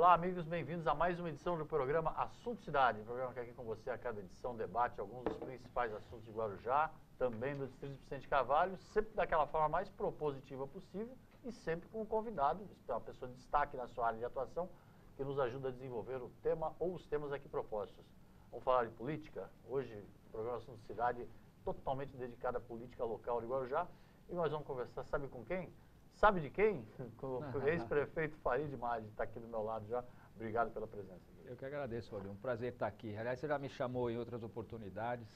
Olá, amigos, bem-vindos a mais uma edição do programa Assunto Cidade. Programa que aqui com você a cada edição debate alguns dos principais assuntos de Guarujá, também do Distrito Vicente Carvalho, sempre daquela forma mais propositiva possível e sempre com um convidado, uma pessoa de destaque na sua área de atuação, que nos ajuda a desenvolver o tema ou os temas aqui propostos. Vamos falar de política? Hoje, o programa Assunto Cidade totalmente dedicado à política local de Guarujá. E nós vamos conversar, sabe com quem? Sabe de quem? Com o ex-prefeito Farid Madi, está aqui do meu lado já. Obrigado pela presença. Eu que agradeço, Rodrigo. Um prazer estar aqui. Aliás, você já me chamou em outras oportunidades.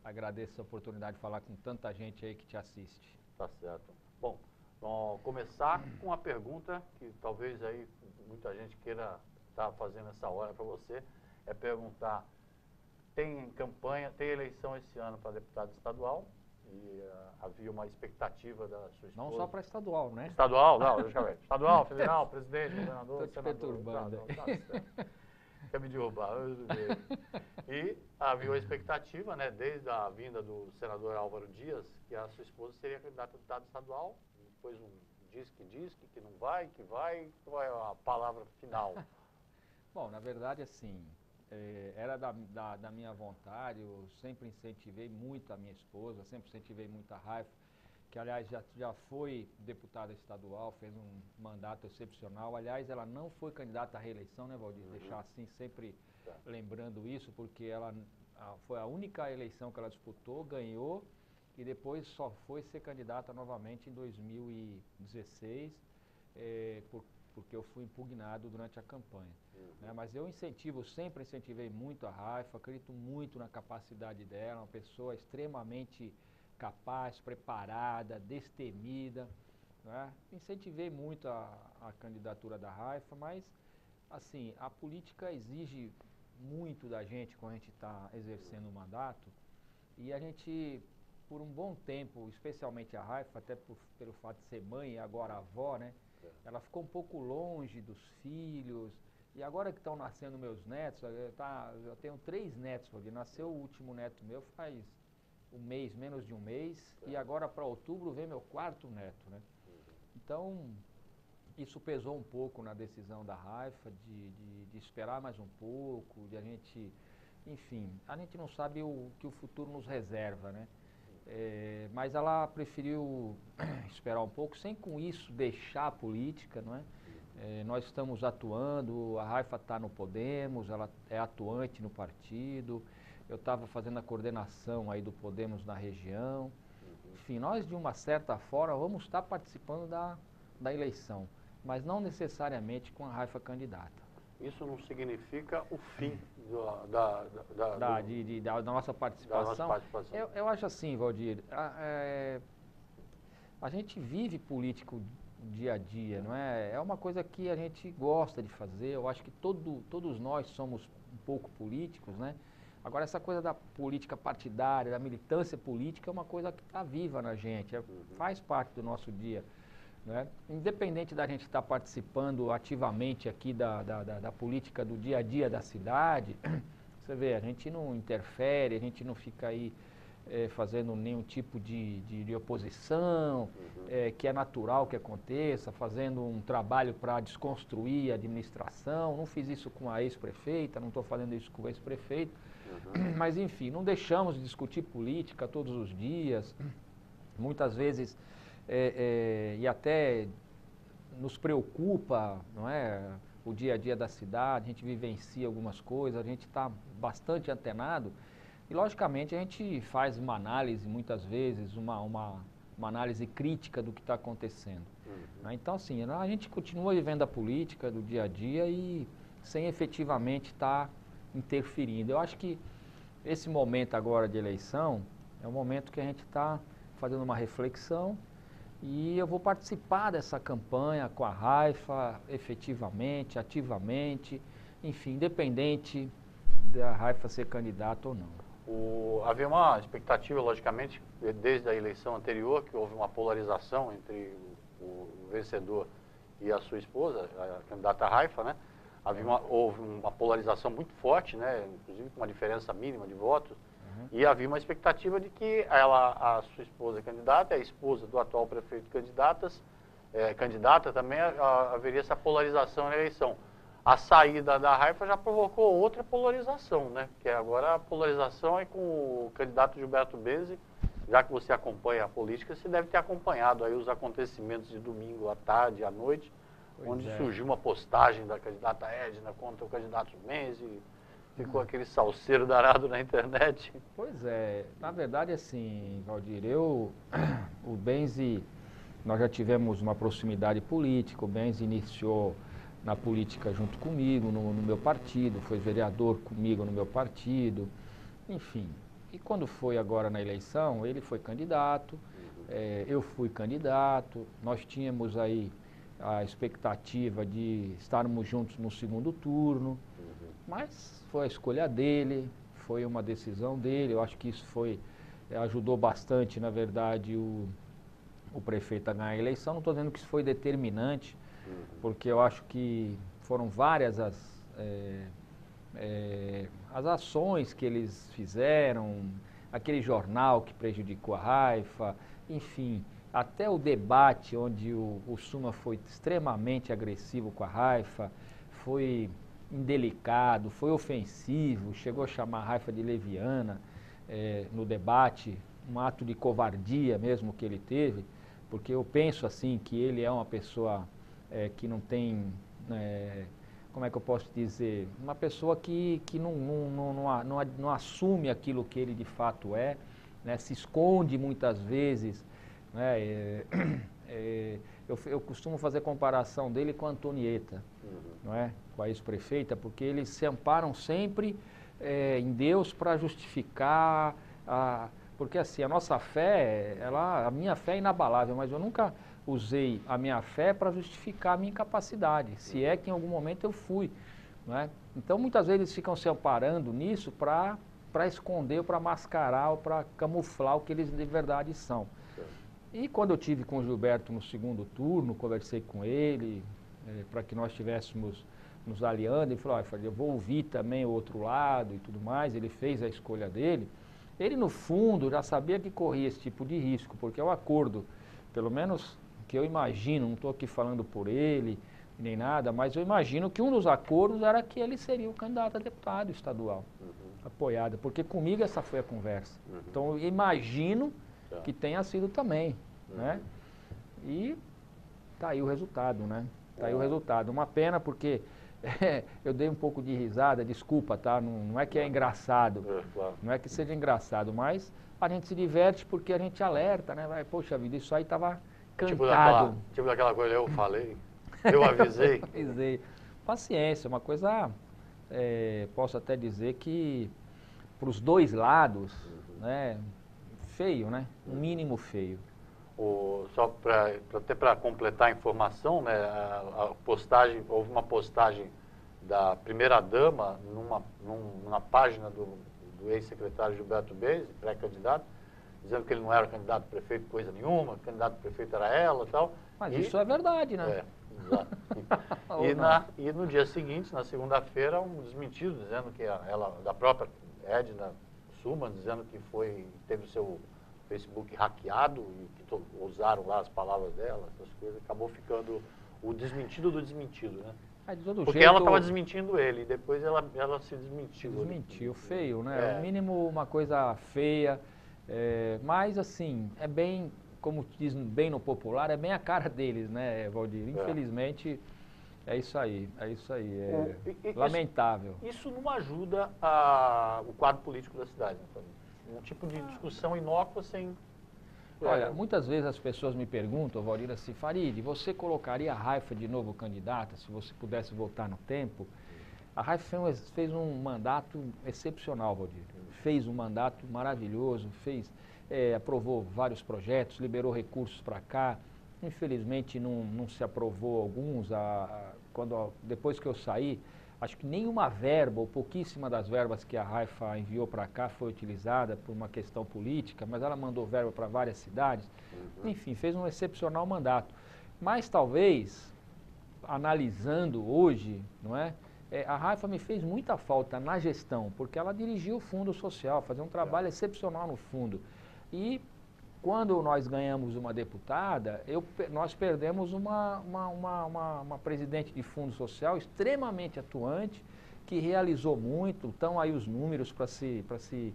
Agradeço a oportunidade de falar com tanta gente aí que te assiste. Tá certo. Bom, vamos começar com uma pergunta que talvez aí muita gente queira estar fazendo essa hora para você. É perguntar, tem campanha, tem eleição esse ano para deputado estadual? E havia uma expectativa da sua esposa. Não só para estadual, né? Estadual, não, deixa eu ver. Estadual, federal, presidente, governador, senador. Perturbando. Quer me derrubar. E havia uma expectativa, né, desde a vinda do senador Álvaro Dias, que a sua esposa seria candidata a deputado estadual. Depois diz que não vai, que vai. Qual é a palavra final? Bom, na verdade, assim, era da minha vontade, eu sempre incentivei muito a minha esposa, sempre incentivei muito a Raifa, que aliás já foi deputada estadual, fez um mandato excepcional. Aliás, ela não foi candidata à reeleição, né, Valdir? Deixar assim sempre lembrando isso, porque ela foi a única eleição que ela disputou, ganhou, e depois só foi ser candidata novamente em 2016, porque eu fui impugnado durante a campanha. Né? Mas eu sempre incentivei muito a Raifa, acredito muito na capacidade dela, uma pessoa extremamente capaz, preparada, destemida. Né? Incentivei muito a candidatura da Raifa, mas assim, a política exige muito da gente quando a gente está exercendo o mandato, e a gente, por um bom tempo, especialmente a Raifa, até pelo fato de ser mãe e agora avó, né? Ela ficou um pouco longe dos filhos, e agora que estão nascendo meus netos, eu tenho 3 netos, nasceu o último neto meu faz menos de um mês, e agora para outubro vem meu 4º neto, né? Então, isso pesou um pouco na decisão da Raifa, de esperar mais um pouco, de a gente, enfim, a gente não sabe o que o futuro nos reserva, né? Mas ela preferiu esperar um pouco, sem com isso deixar a política, não é? Nós estamos atuando, a Raifa está no Podemos, ela é atuante no partido, eu estava fazendo a coordenação aí do Podemos na região. Enfim, nós de uma certa forma vamos estar participando da eleição, mas não necessariamente com a Raifa candidata. Isso não significa o fim da nossa participação? Eu acho assim, Valdir, a gente vive político dia a dia, não é? É uma coisa que a gente gosta de fazer, eu acho que todos nós somos um pouco políticos, né? Agora, essa coisa da política partidária, da militância política, é uma coisa que está viva na gente, faz parte do nosso dia. Né? Independente da gente estar participando ativamente aqui da política do dia a dia da cidade, você vê, a gente não interfere, a gente não fica aí fazendo nenhum tipo de oposição, que é natural que aconteça, fazendo um trabalho para desconstruir a administração. Não fiz isso com a ex-prefeita, não estou fazendo isso com o ex-prefeito, mas enfim, não deixamos de discutir política todos os dias, muitas vezes. E até nos preocupa, não é, o dia a dia da cidade, a gente vivencia algumas coisas, a gente está bastante antenado e, logicamente, a gente faz uma análise, muitas vezes, uma análise crítica do que está acontecendo. Né? Então, assim, a gente continua vivendo a política do dia a dia e sem efetivamente estar interferindo. Eu acho que esse momento agora de eleição é um momento que a gente está fazendo uma reflexão. E eu vou participar dessa campanha com a Raifa, efetivamente, ativamente, enfim, independente da Raifa ser candidata ou não. Havia uma expectativa, logicamente, desde a eleição anterior, que houve uma polarização entre o vencedor e a sua esposa, a candidata Raifa, né? Houve uma polarização muito forte, né? Inclusive com uma diferença mínima de votos. E havia uma expectativa de que a sua esposa candidata, a esposa do atual prefeito candidata também haveria essa polarização na eleição. a saída da Raifa já provocou outra polarização, né? Porque agora a polarização é com o candidato Gilberto Benzi. Já que você acompanha a política, você deve ter acompanhado aí os acontecimentos de domingo à tarde, à noite, onde surgiu uma postagem da candidata Edna contra o candidato Benzi, ficou aquele salseiro danado na internet. Pois é, na verdade assim, Valdir, o Benzi, nós já tivemos uma proximidade política, o Benzi iniciou na política junto comigo, no meu partido, foi vereador comigo no meu partido, enfim. E quando foi agora na eleição, ele foi candidato, eu fui candidato, nós tínhamos aí a expectativa de estarmos juntos no segundo turno, mas foi a escolha dele, foi uma decisão dele, eu acho que isso ajudou bastante, na verdade, o prefeito a ganhar a eleição. Não estou dizendo que isso foi determinante, porque eu acho que foram várias as ações que eles fizeram, aquele jornal que prejudicou a Raifa, enfim, até o debate onde o Suma foi extremamente agressivo com a Raifa, foi indelicado, foi ofensivo, chegou a chamar a Raifa de leviana no debate, um ato de covardia mesmo que ele teve, porque eu penso assim que ele é uma pessoa que não tem... como é que eu posso dizer, uma pessoa que não assume aquilo que ele de fato é, né, se esconde muitas vezes, né, eu costumo fazer comparação dele com a Antonieta, não é, com a ex-prefeita, porque eles se amparam sempre em Deus para justificar, porque assim, a nossa fé, a minha fé é inabalável, mas eu nunca usei a minha fé para justificar a minha incapacidade, se é que em algum momento eu fui, não é? Então muitas vezes eles ficam se amparando nisso para esconder, ou para mascarar, ou para camuflar o que eles de verdade são. E quando eu tive com o Gilberto no segundo turno, conversei com ele, para que nós estivéssemos nos aliando, ele falou, eu vou ouvir também o outro lado e tudo mais, ele fez a escolha dele. Ele no fundo já sabia que corria esse tipo de risco, porque é o acordo, pelo menos que eu imagino, não estou aqui falando por ele, nem nada, mas eu imagino que um dos acordos era que ele seria o candidato a deputado estadual, apoiado, porque comigo essa foi a conversa. Então eu imagino que tenha sido também, né? E tá aí o resultado, né? Tá aí o resultado. Uma pena porque eu dei um pouco de risada, desculpa, tá? Não é que é engraçado, não é que seja engraçado, mas a gente se diverte porque a gente alerta, né? Vai, poxa vida, isso aí tava cantado. Tipo daquela coisa, eu falei, eu avisei. Avisei. Paciência, uma coisa, posso até dizer que para os dois lados, né? Feio, né? Um mínimo feio. Só para completar a informação, né, houve uma postagem da primeira-dama numa página do ex-secretário Gilberto Benzi, pré-candidato, dizendo que ele não era candidato a prefeito coisa nenhuma, que o candidato a prefeito era ela e tal. Mas isso é verdade, né? Exato. E no dia seguinte, na segunda-feira, um desmentido dizendo que ela, da própria Edna Suman, dizendo que teve o seu Facebook hackeado e que usaram lá as palavras dela, essas coisas, acabou ficando o desmentido do desmentido, né? Porque ela estava desmentindo ele, e depois ela se desmentiu. Desmentiu, feio, né? No mínimo uma coisa feia, mas assim, é bem, como diz bem no popular, é bem a cara deles, né, Valdir? Infelizmente, é isso aí, lamentável. Isso não ajuda o quadro político da cidade, né, Fabinho? Um tipo de discussão inócua sem... Olha, muitas vezes as pessoas me perguntam, Valdir, assim, Farid, você colocaria a Raifa de novo candidata se você pudesse voltar no tempo? A Raifa fez um mandato excepcional, Valdir. Fez um mandato maravilhoso, aprovou vários projetos, liberou recursos para cá. Infelizmente não se aprovou alguns. Depois que eu saí, acho que nenhuma verba, ou pouquíssima das verbas que a Raifa enviou para cá foi utilizada por uma questão política, mas ela mandou verba para várias cidades. Enfim, fez um excepcional mandato. Mas talvez, analisando hoje, não é? A Raifa me fez muita falta na gestão, porque ela dirigiu o Fundo Social, fazia um trabalho excepcional no fundo. E quando nós ganhamos uma deputada, nós perdemos uma presidente de fundo social extremamente atuante, que realizou muito. Estão aí os números para se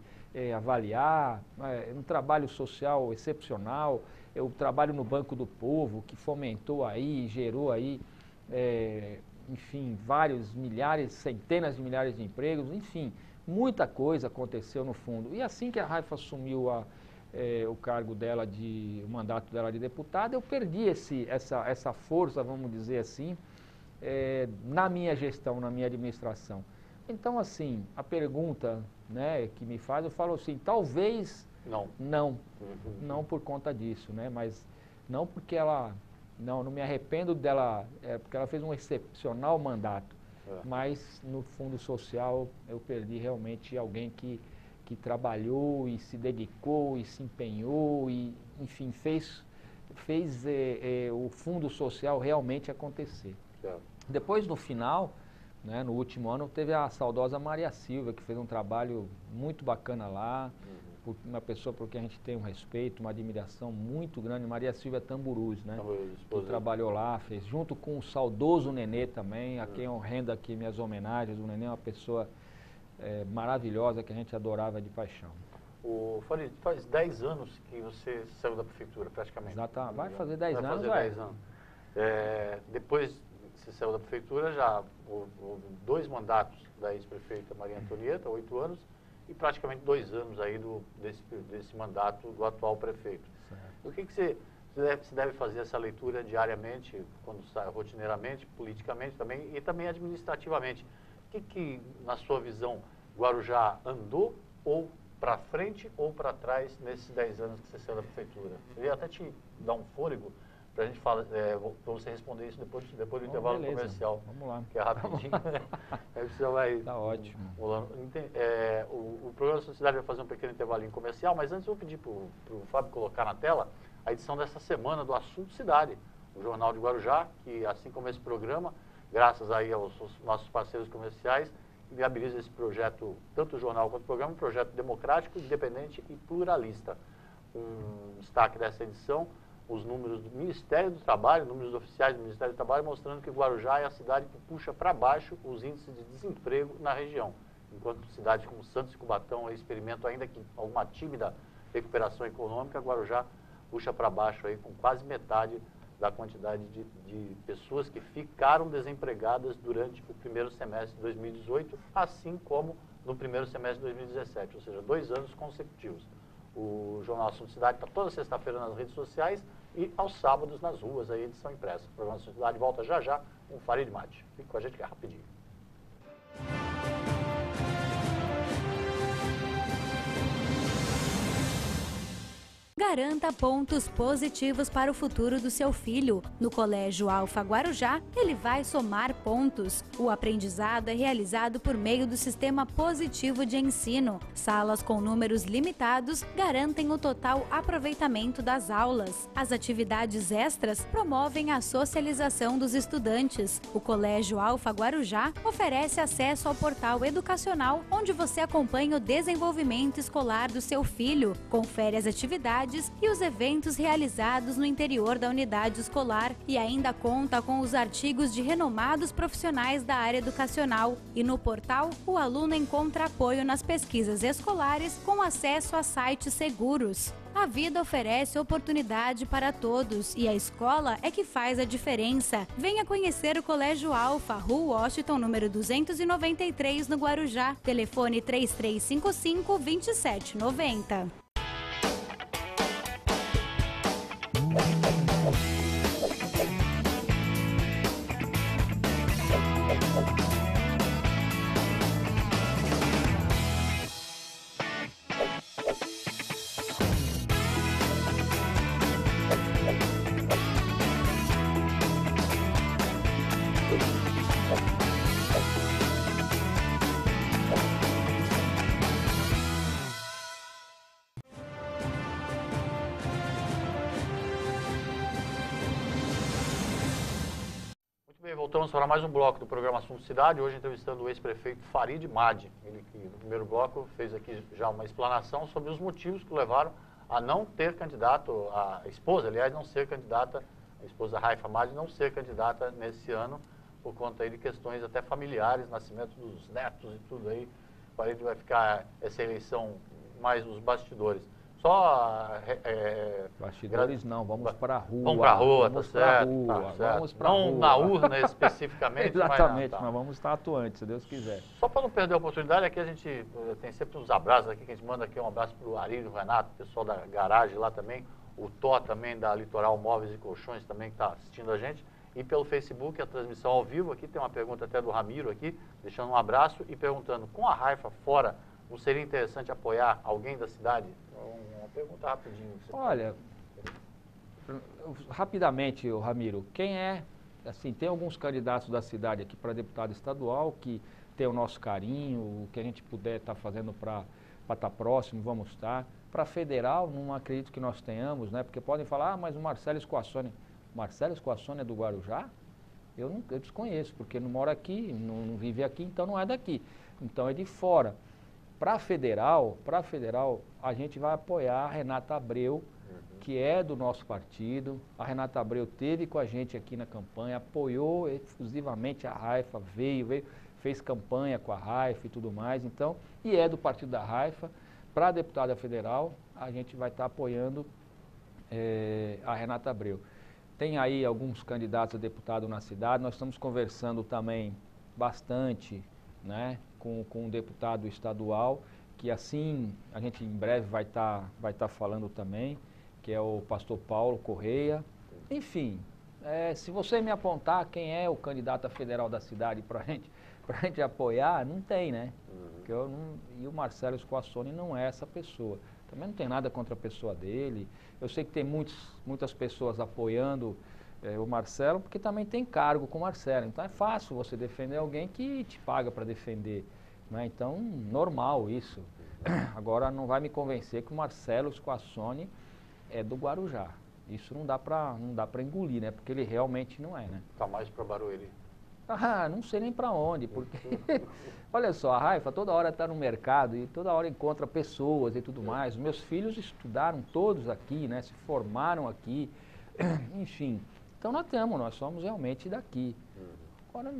avaliar, um trabalho social excepcional, o trabalho no Banco do Povo, que fomentou aí, gerou aí, enfim, vários milhares, centenas de milhares de empregos, enfim, muita coisa aconteceu no fundo. E assim que a Raifa assumiu o cargo dela, o mandato dela de deputada, eu perdi essa força, vamos dizer assim, na minha gestão, na minha administração. Então, assim, a pergunta, né, que me faz, eu falo assim, talvez não por conta disso, né, mas não porque ela, não me arrependo dela, porque ela fez um excepcional mandato, mas no fundo social eu perdi realmente alguém que trabalhou e se dedicou e se empenhou e, enfim, fez o fundo social realmente acontecer. Depois, no final, né, no último ano, teve a saudosa Maria Silvia, que fez um trabalho muito bacana lá, uma pessoa por quem a gente tem um respeito, uma admiração muito grande, Maria Silvia Tamburuz, né, que trabalhou lá, fez, junto com o saudoso Nenê também, a quem eu rendo aqui minhas homenagens. O Nenê é uma pessoa maravilhosa, que a gente adorava de paixão. Farid, faz 10 anos que você saiu da prefeitura, praticamente. Exatamente, vai fazer 10 anos. Vai fazer 10 anos. Depois você saiu da prefeitura, já houve 2 mandatos da ex-prefeita Maria Antonieta, 8 anos, e praticamente 2 anos aí desse mandato do atual prefeito. Certo. O que você deve fazer essa leitura diariamente, quando sai, rotineiramente, politicamente também, e também administrativamente? O que, na sua visão, Guarujá andou ou para frente ou para trás nesses 10 anos que você saiu da prefeitura? Eu ia até te dar um fôlego para a gente falar, para você responder isso depois do intervalo comercial. Vamos lá. Que é rapidinho. Aí você vai... Tá ótimo. O programa Sociedade vai fazer um pequeno intervalinho comercial, mas antes eu vou pedir para o Fábio colocar na tela a edição dessa semana do Assunto Cidade, o Jornal de Guarujá, que assim como esse programa, graças aí aos nossos parceiros comerciais, viabiliza esse projeto, tanto o jornal quanto o programa, um projeto democrático, independente e pluralista. Um destaque dessa edição, os números do Ministério do Trabalho, números oficiais do Ministério do Trabalho, mostrando que Guarujá é a cidade que puxa para baixo os índices de desemprego na região, enquanto cidades como Santos e Cubatão experimentam ainda que alguma tímida recuperação econômica, Guarujá puxa para baixo aí com quase metade da quantidade de pessoas que ficaram desempregadas durante o primeiro semestre de 2018, assim como no primeiro semestre de 2017, ou seja, 2 anos consecutivos. O Jornal Assunto Cidade está toda sexta-feira nas redes sociais e aos sábados nas ruas, a edição impressa. O programa Assunto Cidade volta já com Farid Mate. Fique com a gente que é rapidinho. Garanta pontos positivos para o futuro do seu filho. No Colégio Alfa Guarujá, ele vai somar pontos. O aprendizado é realizado por meio do sistema positivo de ensino. Salas com números limitados garantem o total aproveitamento das aulas. As atividades extras promovem a socialização dos estudantes. O Colégio Alfa Guarujá oferece acesso ao portal educacional, onde você acompanha o desenvolvimento escolar do seu filho, confere as atividades e os eventos realizados no interior da unidade escolar e ainda conta com os artigos de renomados profissionais da área educacional. E no portal, o aluno encontra apoio nas pesquisas escolares com acesso a sites seguros. A vida oferece oportunidade para todos e a escola é que faz a diferença. Venha conhecer o Colégio Alfa, Rua Washington, número 293, no Guarujá. Telefone 3355-2790. Voltamos para mais um bloco do programa Assunto Cidade, hoje entrevistando o ex-prefeito Farid Madi. Ele que no primeiro bloco fez aqui já uma explanação sobre os motivos que levaram a não ter candidato, a esposa, aliás, não ser candidata, a esposa Raifa Madi não ser candidata nesse ano, por conta aí de questões até familiares, nascimento dos netos e tudo aí. Parece que vai ficar essa eleição mais nos bastidores. Só... bastidores não, vamos para a rua. Vamos para a rua, tá certo. Vamos para a rua. Não na urna especificamente, exatamente, mas vamos estar atuantes, se Deus quiser. Só para não perder a oportunidade, aqui a gente tem sempre uns abraços aqui, que a gente manda aqui um abraço para o Arílio Renato, pessoal da garagem lá também, o Tó também da Litoral Móveis e Colchões também que está assistindo a gente. E pelo Facebook, a transmissão ao vivo, aqui tem uma pergunta até do Ramiro aqui, deixando um abraço e perguntando, com a Raifa fora, não seria interessante apoiar alguém da cidade? Uma pergunta rapidinho. Olha, rapidamente, Ramiro, quem é, assim, tem alguns candidatos da cidade aqui para deputado estadual que tem o nosso carinho, o que a gente puder estar fazendo para estar próximo, vamos estar. Para federal, não acredito que nós tenhamos, né? Porque podem falar, mas o Marcelo Squassone. Marcelo Squassone é do Guarujá? Eu desconheço, porque não mora aqui, não vive aqui, então não é daqui. Então é de fora. Para federal, a gente vai apoiar a Renata Abreu, que é do nosso partido. A Renata Abreu esteve com a gente aqui na campanha, apoiou exclusivamente a Raifa, veio, fez campanha com a Raifa e tudo mais. Então, e é do partido da Raifa. Para a deputada federal, a gente vai estar apoiando a Renata Abreu. Tem aí alguns candidatos a deputado na cidade, nós estamos conversando também bastante, né, com um deputado estadual, que assim a gente em breve vai estar falando também, que é o pastor Paulo Correia. Enfim, se você me apontar quem é o candidato a federal da cidade para a gente apoiar, não tem, né? Porque e o Marcelo Squassone não é essa pessoa. Também não tem nada contra a pessoa dele. Eu sei que tem muitas pessoas apoiando o Marcelo, porque também tem cargo com o Marcelo. Então é fácil você defender alguém que te paga para defender. Né? Então, normal isso. Agora, não vai me convencer que o Marcelo Squassone é do Guarujá. Isso não dá para engolir, né? Porque ele realmente não é, né? Está mais para Barueri. Não sei nem para onde, porque, olha só, a Raifa toda hora está no mercado e toda hora encontra pessoas e tudo mais. Meus filhos estudaram todos aqui, né, se formaram aqui, enfim. Então nós somos realmente daqui. Agora,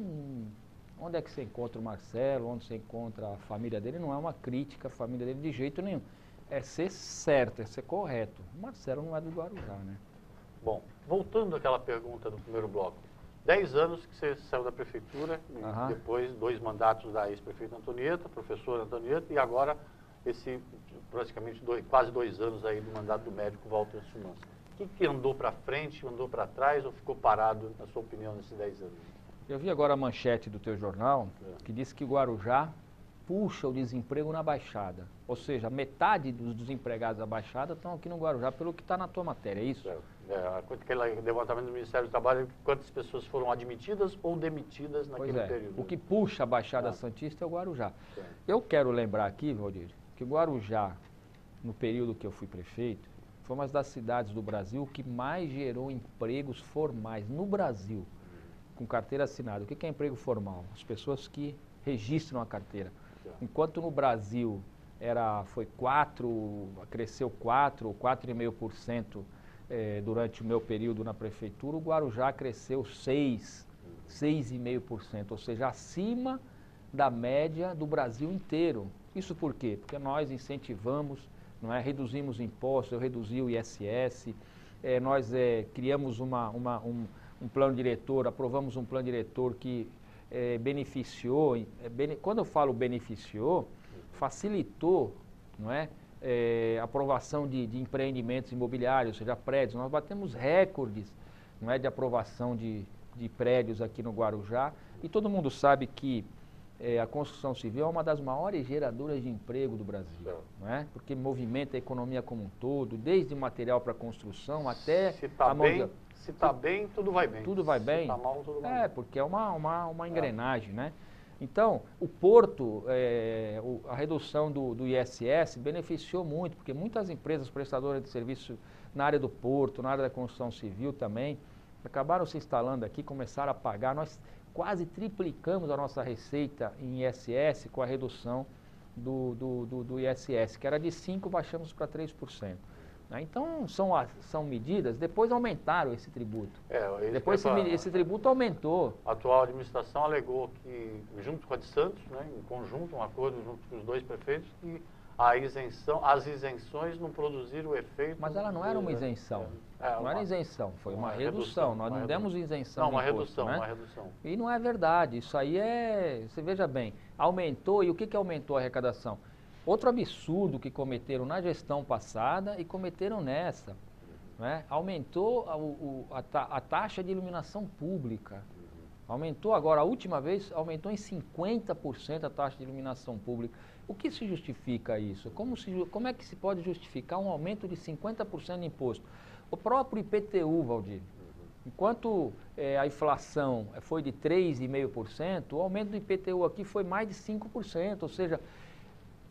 onde é que você encontra o Marcelo, onde você encontra a família dele, não é uma crítica à família dele de jeito nenhum. É ser certo, é ser correto. O Marcelo não é do Guarujá, né? Bom, voltando àquela pergunta do primeiro bloco. 10 anos que você saiu da prefeitura, e depois 2 mandatos da ex-prefeita Antonieta, professora Antonieta, e agora esse praticamente quase 2 anos aí do mandato do médico Walter Sumanski. O que andou para frente, andou para trás ou ficou parado, na sua opinião, nesses 10 anos? Eu vi agora a manchete do teu jornal, que diz que Guarujá puxa o desemprego na Baixada. Ou seja, metade dos desempregados da Baixada estão aqui no Guarujá, pelo que está na tua matéria, é isso? Aquele levantamento do Ministério do Trabalho, quantas pessoas foram admitidas ou demitidas naquele período? O que puxa a Baixada Santista é o Guarujá. Eu quero lembrar aqui, Valdir, que o Guarujá, no período que eu fui prefeito, foi uma das cidades do Brasil que mais gerou empregos formais no Brasil, com carteira assinada. O que é emprego formal? As pessoas que registram a carteira. Enquanto no Brasil cresceu 4,5% durante o meu período na prefeitura, o Guarujá cresceu 6,5%, ou seja, acima da média do Brasil inteiro. Isso por quê? Porque nós incentivamos, reduzimos impostos, eu reduzi o ISS, nós criamos um plano diretor, aprovamos um plano diretor que beneficiou, quando eu falo beneficiou, facilitou, a aprovação de empreendimentos imobiliários, ou seja, prédios. Nós batemos recordes, de aprovação de prédios aqui no Guarujá, e todo mundo sabe que a construção civil é uma das maiores geradoras de emprego do Brasil, porque movimenta a economia como um todo, desde material para construção até... Se está bem, tudo vai bem. Tudo vai bem? Se está mal, tudo vai bem. Porque é uma engrenagem, né? Então, o Porto, a redução do ISS beneficiou muito, porque muitas empresas prestadoras de serviço na área do Porto, na área da construção civil também, acabaram se instalando aqui, começaram a pagar. Nós quase triplicamos a nossa receita em ISS com a redução do ISS, que era de 5%, baixamos para 3%. Né? Então, são medidas, depois aumentaram esse tributo. Depois esse tributo aumentou. A atual administração alegou que, junto com a de Santos, né, em conjunto, um acordo junto com os dois prefeitos, que as isenções não produziram o efeito... Mas ela não era uma isenção. Não era isenção, foi uma redução. Nós não demos isenção. Não, uma imposto, redução, né? uma redução. E não é verdade. Isso aí você veja bem, aumentou, e o que aumentou a arrecadação? Outro absurdo que cometeram na gestão passada e cometeram nessa. Né? Aumentou a taxa de iluminação pública. Aumentou agora, a última vez, aumentou em 50% a taxa de iluminação pública. O que se justifica isso? Como é que se pode justificar um aumento de 50% de imposto? O próprio IPTU, Valdir, enquanto a inflação foi de 3,5%, o aumento do IPTU aqui foi mais de 5%, ou seja,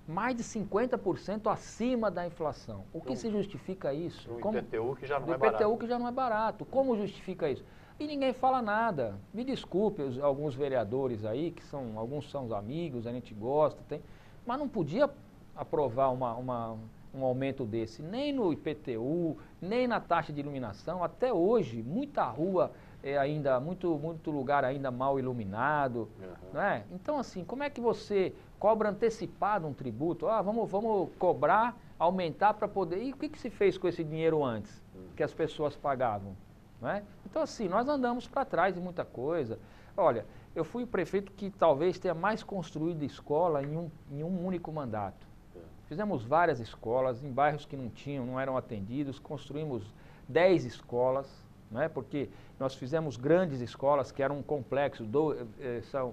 mais de 50% acima da inflação. O que se justifica isso? O IPTU que já não é barato. O IPTU que já não é barato. Como justifica isso? E ninguém fala nada. Me desculpe alguns vereadores aí, alguns são os amigos, a gente gosta, mas não podia aprovar um aumento desse, nem no IPTU, nem na taxa de iluminação. Até hoje, muita rua ainda, muito lugar ainda mal iluminado. Né? Então, assim, como é que você cobra antecipado um tributo? Vamos cobrar, aumentar para poder... E o que se fez com esse dinheiro antes, que as pessoas pagavam? Né? Então, assim, nós andamos para trás de muita coisa. Olha, eu fui o prefeito que talvez tenha mais construído escola em um único mandato. Fizemos várias escolas em bairros que não eram atendidos, construímos 10 escolas, né? Porque nós fizemos grandes escolas que eram um complexo,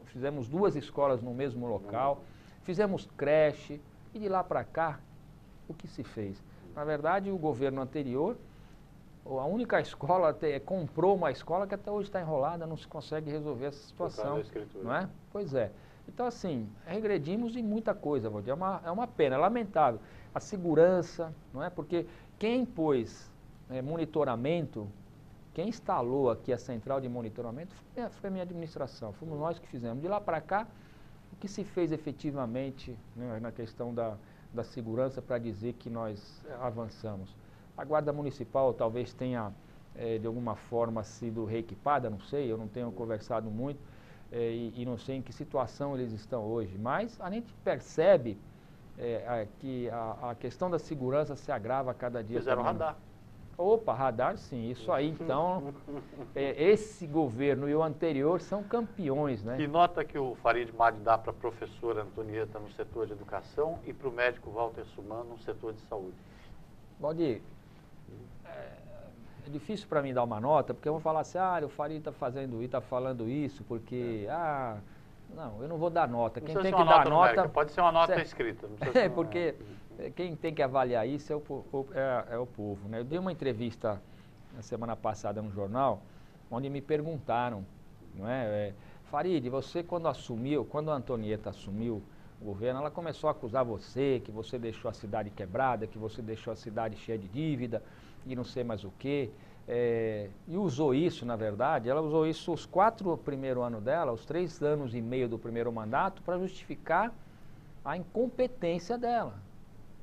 fizemos 2 escolas no mesmo local, fizemos creche, e de lá para cá, o que se fez? Na verdade, o governo anterior, a única escola, comprou uma escola que até hoje está enrolada, não se consegue resolver essa situação, não é? Pois é. Então, assim, regredimos em muita coisa, Valdir. É uma pena, é lamentável. A segurança, não é? Porque quem pôs monitoramento, quem instalou aqui a central de monitoramento foi a minha administração, fomos nós que fizemos. De lá para cá, o que se fez efetivamente, né, na questão da segurança para dizer que nós avançamos? A Guarda Municipal talvez tenha, de alguma forma, sido reequipada, não sei, eu não tenho conversado muito, e não sei em que situação eles estão hoje, mas a gente percebe que a questão da segurança se agrava a cada dia. Fizeram radar. Opa, radar sim, isso aí então, esse governo e o anterior são campeões, né? Que nota que o Farid Madi dá para a professora Antonieta no setor de educação e para o médico Walter Suman no setor de saúde? Valdir, é difícil para mim dar uma nota, porque eu vou falar assim, o Farid está fazendo e está falando isso, porque, não, eu não vou dar nota. Quem tem que dar nota... Pode ser uma nota escrita. Não precisa ser porque quem tem que avaliar isso é o povo, né? Eu dei uma entrevista na semana passada no jornal, onde me perguntaram, não é? Farid, você quando a Antonieta assumiu o governo, ela começou a acusar você, que você deixou a cidade quebrada, que você deixou a cidade cheia de dívida, e não sei mais o quê. E usou isso, na verdade, ela usou isso os 4 primeiros anos dela, os 3 anos e meio do primeiro mandato, para justificar a incompetência dela.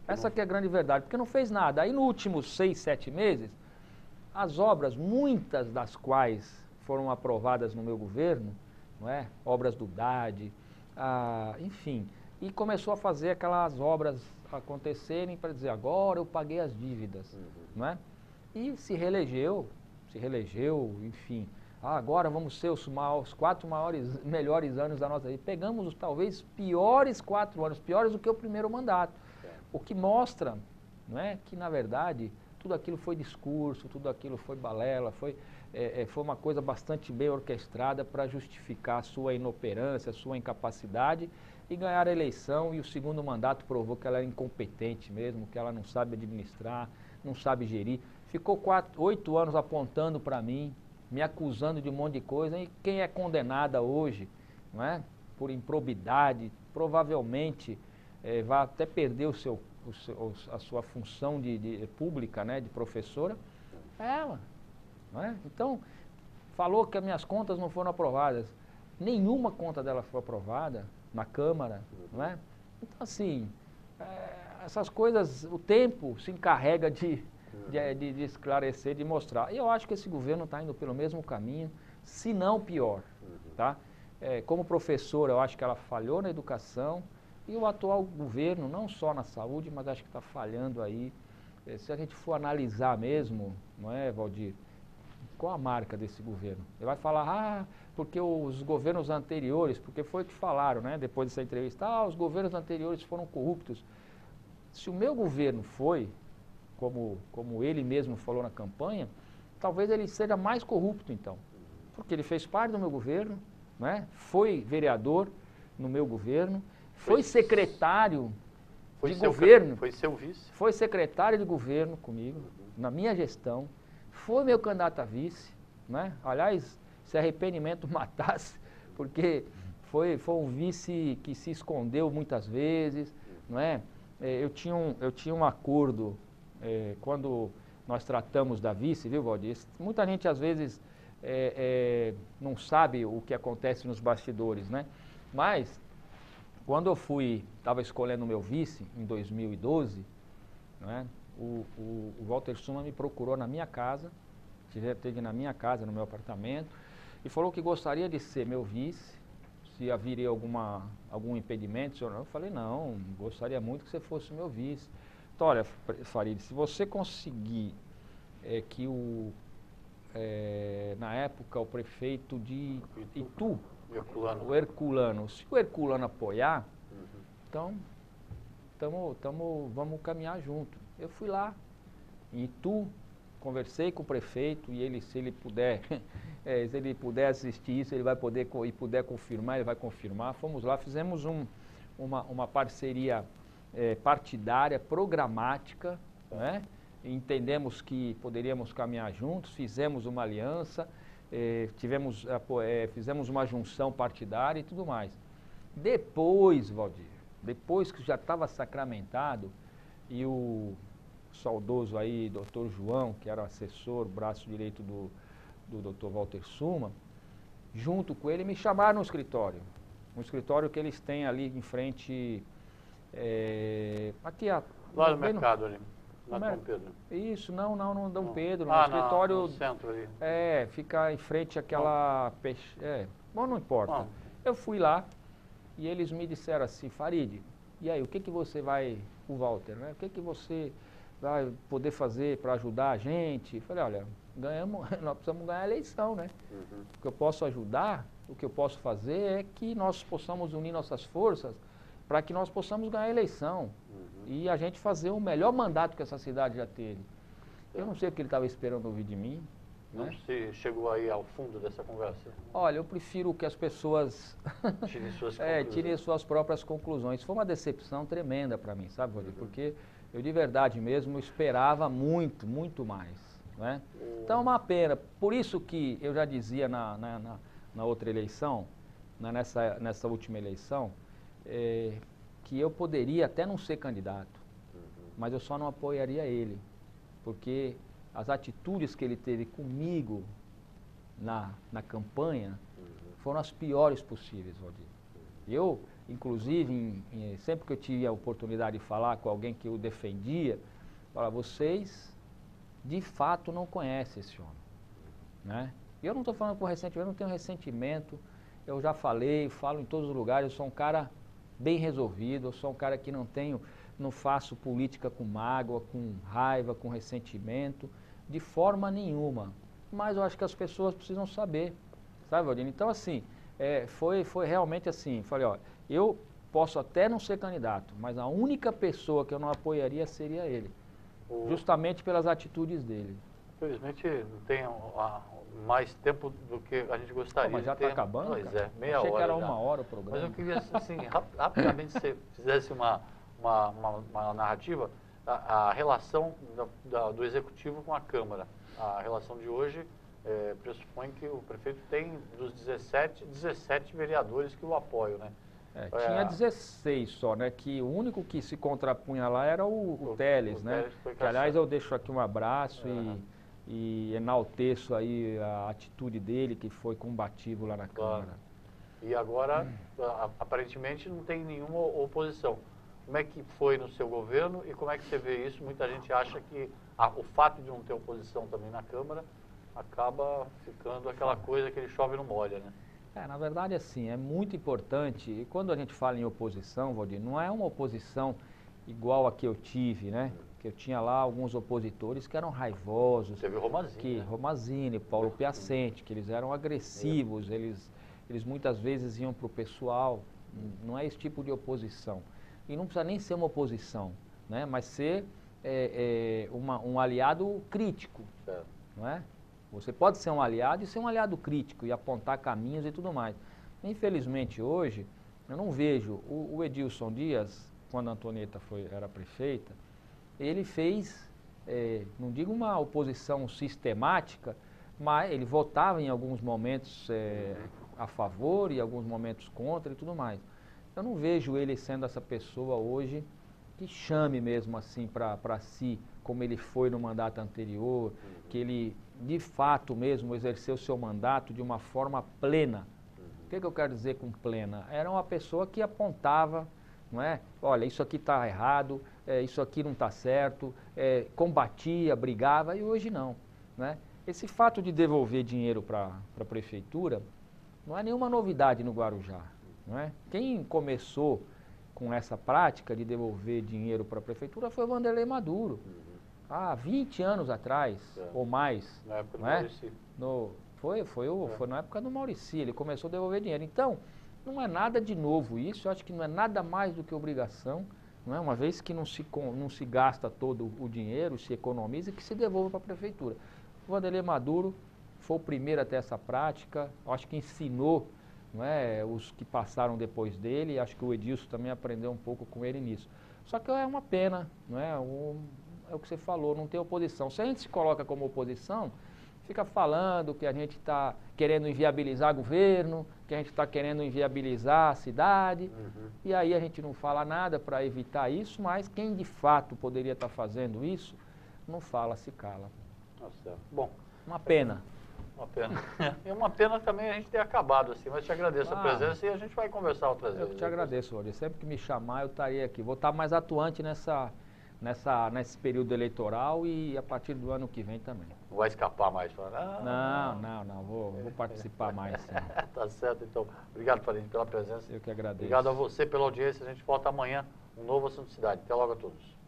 Essa que é a grande verdade, porque não fez nada. Aí, nos últimos 6, 7 meses, as obras, muitas das quais foram aprovadas no meu governo, não é? Obras do DAD, enfim, e começou a fazer aquelas obras acontecerem para dizer, agora eu paguei as dívidas, não é? E se reelegeu, enfim, agora vamos ser os 4 melhores anos da nossa vida. Pegamos talvez os piores 4 anos, piores do que o primeiro mandato. O que mostra, não é, que na verdade tudo aquilo foi discurso, tudo aquilo foi balela, foi uma coisa bastante bem orquestrada para justificar a sua inoperância, a sua incapacidade e ganhar a eleição. E o segundo mandato provou que ela era incompetente mesmo, que ela não sabe administrar, não sabe gerir. Ficou 8 anos apontando para mim, me acusando de um monte de coisa, e quem é condenada hoje, não é, por improbidade, provavelmente vai até perder a sua função pública, né, de professora, é ela. Não é? Então, falou que as minhas contas não foram aprovadas. Nenhuma conta dela foi aprovada na Câmara. Não é? Então, assim, essas coisas, o tempo se encarrega de de esclarecer, de mostrar. E eu acho que esse governo está indo pelo mesmo caminho, se não pior, tá? Como professor, eu acho que ela falhou na educação e o atual governo, não só na saúde, mas acho que está falhando aí. Se a gente for analisar mesmo, não é, Valdir? Qual a marca desse governo? Ele vai falar, porque os governos anteriores, porque foi o que falaram, né, depois dessa entrevista, os governos anteriores foram corruptos. Se o meu governo foi, como ele mesmo falou na campanha, talvez ele seja mais corrupto então, porque ele fez parte do meu governo, né, foi vereador no meu governo, foi secretário de governo, foi seu vice, foi secretário de governo comigo, na minha gestão, foi meu candidato a vice, né? Aliás, se arrependimento matasse, porque foi um vice que se escondeu muitas vezes, não é? Eu tinha um acordo, quando nós tratamos da vice, viu, Valdir? Muita gente às vezes não sabe o que acontece nos bastidores, né? Mas, quando eu estava escolhendo o meu vice, em 2012, né? O Walter Suma me procurou na minha casa, esteve na minha casa, no meu apartamento, e falou que gostaria de ser meu vice, se haveria algum impedimento, senhor. Eu falei, não, gostaria muito que você fosse meu vice. Então, olha, Farid, se você conseguir que na época, o prefeito de Itu, o Herculano, se o Herculano apoiar, então, vamos caminhar junto. Eu fui lá, em Itu, conversei com o prefeito e se ele puder assistir isso, ele vai poder, e puder confirmar, ele vai confirmar. Fomos lá, fizemos uma parceria partidária, programática, né? Entendemos que poderíamos caminhar juntos, fizemos uma aliança, fizemos uma junção partidária e tudo mais. Depois, Valdir, depois que já estava sacramentado, e o saudoso aí, doutor João, que era assessor, braço direito do doutor Walter Suma, junto com ele me chamaram no escritório. Um escritório que eles têm ali em frente, aqui lá no mercado ali, na Dom Pedro. Isso, não Dom Pedro, no escritório, no centro ali. Fica em frente àquela, bom, não importa. Eu fui lá e eles me disseram assim, Farid, e aí, o que você vai, o Walter, né? O que você vai poder fazer para ajudar a gente? Eu falei, olha, nós precisamos ganhar a eleição, né? O que eu posso ajudar, o que eu posso fazer é que nós possamos unir nossas forças para que nós possamos ganhar a eleição e a gente fazer o melhor mandato que essa cidade já teve. Eu não sei o que ele estava esperando ouvir de mim. Não né? se chegou aí ao fundo dessa conversa? Olha, eu prefiro que as pessoas tirem suas próprias conclusões. Foi uma decepção tremenda para mim, sabe, Valdir? Porque eu de verdade mesmo esperava muito, muito mais. Né? Então é uma pena. Por isso que eu já dizia na outra eleição, nessa última eleição, que eu poderia até não ser candidato, mas eu só não apoiaria ele, porque as atitudes que ele teve comigo na campanha foram as piores possíveis, Valdir. Eu, inclusive, sempre que eu tive a oportunidade de falar com alguém que eu defendia, falava, vocês de fato não conhecem esse homem. Né? E eu não estou falando por ressentimento, eu não tenho ressentimento, eu já falei, falo em todos os lugares, eu sou um cara bem resolvido, eu sou um cara que não faço política com mágoa, com raiva, com ressentimento, de forma nenhuma. Mas eu acho que as pessoas precisam saber, sabe, Valdir? Então, assim, foi realmente assim, falei, ó, eu posso até não ser candidato, mas a única pessoa que eu não apoiaria seria ele, justamente pelas atitudes dele. Infelizmente, não tem mais tempo do que a gente gostaria. Mas já está acabando? Pois cara? meia hora. Achei que era já. 1 hora o programa. Mas eu queria, assim, rapidamente, se você fizesse uma narrativa, a relação do Executivo com a Câmara. A relação de hoje pressupõe que o prefeito tem dos 17 vereadores que o apoiam, né? Tinha 16 só, né? Que o único que se contrapunha lá era o Teles, né? Que, aliás, eu deixo aqui um abraço e enalteço aí a atitude dele, que foi combativo lá na Câmara. E agora, aparentemente, não tem nenhuma oposição. Como é que foi no seu governo e como é que você vê isso? Muita gente acha que o fato de não ter oposição também na Câmara acaba ficando aquela coisa que ele chove e não molha, né? Na verdade, assim, é muito importante, e quando a gente fala em oposição, Valdir, não é uma oposição igual a que eu tive, né? Que eu tinha lá alguns opositores que eram raivosos. Teve o Romazini, né? Romazini, Paulo Piacente, que eles eram agressivos, eles muitas vezes iam para o pessoal. Não é esse tipo de oposição. E não precisa nem ser uma oposição, né? Mas ser um aliado crítico, não é? Você pode ser um aliado e ser um aliado crítico e apontar caminhos e tudo mais. Infelizmente hoje, eu não vejo o Edilson Dias, quando a Antonieta era prefeita, ele fez, não digo uma oposição sistemática, mas ele votava em alguns momentos a favor e alguns momentos contra e tudo mais. Eu não vejo ele sendo essa pessoa hoje que chame mesmo assim para si, como ele foi no mandato anterior, que ele de fato mesmo exerceu seu mandato de uma forma plena. O que eu quero dizer com plena? Era uma pessoa que apontava, não é? Olha, isso aqui está errado, isso aqui não está certo, combatia, brigava, e hoje não, né? Esse fato de devolver dinheiro para a prefeitura não é nenhuma novidade no Guarujá, não é? Quem começou com essa prática de devolver dinheiro para a prefeitura foi o Wanderlei Maduro. Há 20 anos atrás, ou mais. Na época do Mauricy. Foi na época do Mauricy, ele começou a devolver dinheiro. Então, não é nada de novo isso, eu acho que não é nada mais do que obrigação, não é? Uma vez que não se gasta todo o dinheiro, se economiza, que se devolva para a prefeitura. O Wanderlei Maduro foi o primeiro a ter essa prática, acho que ensinou, não é, os que passaram depois dele, e acho que o Edilson também aprendeu um pouco com ele nisso. Só que é uma pena, não é? É o que você falou, não tem oposição. Se a gente se coloca como oposição, fica falando que a gente está querendo inviabilizar governo, que a gente está querendo inviabilizar a cidade, e aí a gente não fala nada para evitar isso, mas quem de fato poderia estar fazendo isso, não fala, se cala. Nossa, bom. Uma pena. Uma pena. E uma pena também a gente ter acabado assim, mas te agradeço a presença e a gente vai conversar outras vezes. Eu te agradeço, Valdir. Sempre que me chamar, eu estarei aqui. Vou estar mais atuante nesse período eleitoral e a partir do ano que vem também. Não vai escapar mais? Não, vou participar mais, sim. Tá certo, então. Obrigado, Farinha, pela presença. Eu que agradeço. Obrigado a você pela audiência. A gente volta amanhã, um novo Assunto Cidade. Até logo a todos.